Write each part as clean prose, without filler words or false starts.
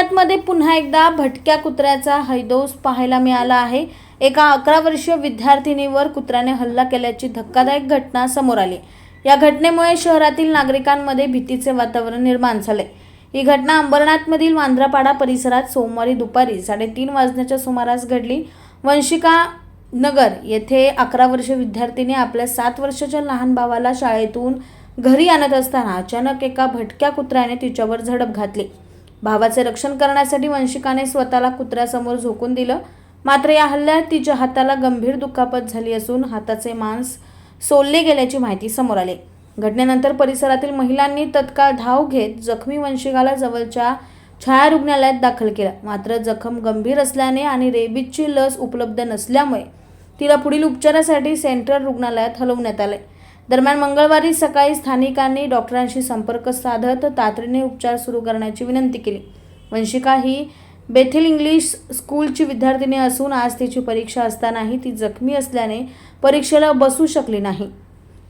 अंबरनाथमध्ये पुन्हा एकदा भटक्या कुत्र्याचा हैदोस पाहायला मिळाला आहे. एका 11 वर्षीय विद्यार्थिनीवर कुत्र्याने हल्ला केल्याची धक्कादायक घटना समोर आली. या घटनेमुळे शहरातील नागरिकांमध्ये भीतीचे वातावरण निर्माण झाले. ही घटना अंबरनाथमधील वांद्रापाडा परिसरात सोमवारी दुपारी 3:30 वाजण्याच्या सुमारास घडली. वंशिका नगर येथे 11 वर्षीय विद्यार्थिनी आपल्या 7 वर्षाच्या लहान भावाला शाळेतून घरी आणत असताना अचानक एका भटक्या कुत्र्याने तिच्यावर झडप घातली. भावाचे रक्षण करण्यासाठी वंशिकाने स्वतःला कुत्र्यासमोर झोकून दिलं. मात्र या हल्ल्यात तिच्या हाताला गंभीर दुखापत झाली असून हाताचे मांस सोलले गेल्याची माहिती समोर आली. घटनेनंतर परिसरातील महिलांनी तत्काळ धाव घेत जखमी वंशिकाला जवळच्या छाया रुग्णालयात दाखल केलं. मात्र जखम गंभीर असल्याने आणि रेबीजची लस उपलब्ध नसल्यामुळे तिला पुढील उपचारासाठी सेंट्रल रुग्णालयात हलवण्यात आले. दरम्यान मंगळवारी सकाळी स्थानिकांनी डॉक्टरांशी संपर्क साधत तातडीने उपचार सुरू करण्याची विनंती केली. वंशिका ही बेथेल इंग्लिश स्कूलची विद्यार्थिनी असून आज तिची परीक्षा असतानाही ती जखमी असल्याने परीक्षेला बसू शकली नाही.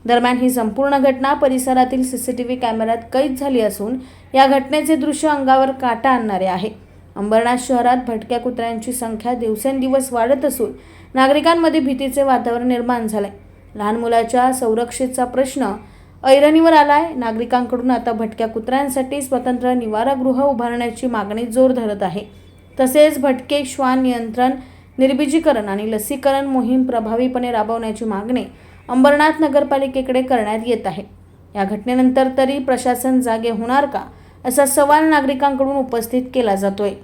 दरम्यान ही संपूर्ण घटना परिसरातील सीसीटीव्ही कॅमेऱ्यात कैद झाली असून या घटनेचे दृश्य अंगावर काटा आणणारे आहे. अंबरनाथ शहरात भटक्या कुत्र्यांची संख्या दिवसेंदिवस वाढत असून नागरिकांमध्ये भीतीचे वातावरण निर्माण झाले. लहान मुलाच्या संरक्षेचा प्रश्न ऐरणीवर आलाय. नागरिकांकडून आता भटक्या कुत्र्यांसाठी स्वतंत्र निवारागृह उभारण्याची मागणी जोर धरत आहे. तसेच भटके श्वान नियंत्रण, निर्बीजीकरण आणि लसीकरण मोहीम प्रभावीपणे राबवण्याची मागणी अंबरनाथ नगरपालिकेकडे करण्यात येत आहे. या घटनेनंतर तरी प्रशासन जागे होणार का, असा सवाल नागरिकांकडून उपस्थित केला जातोय.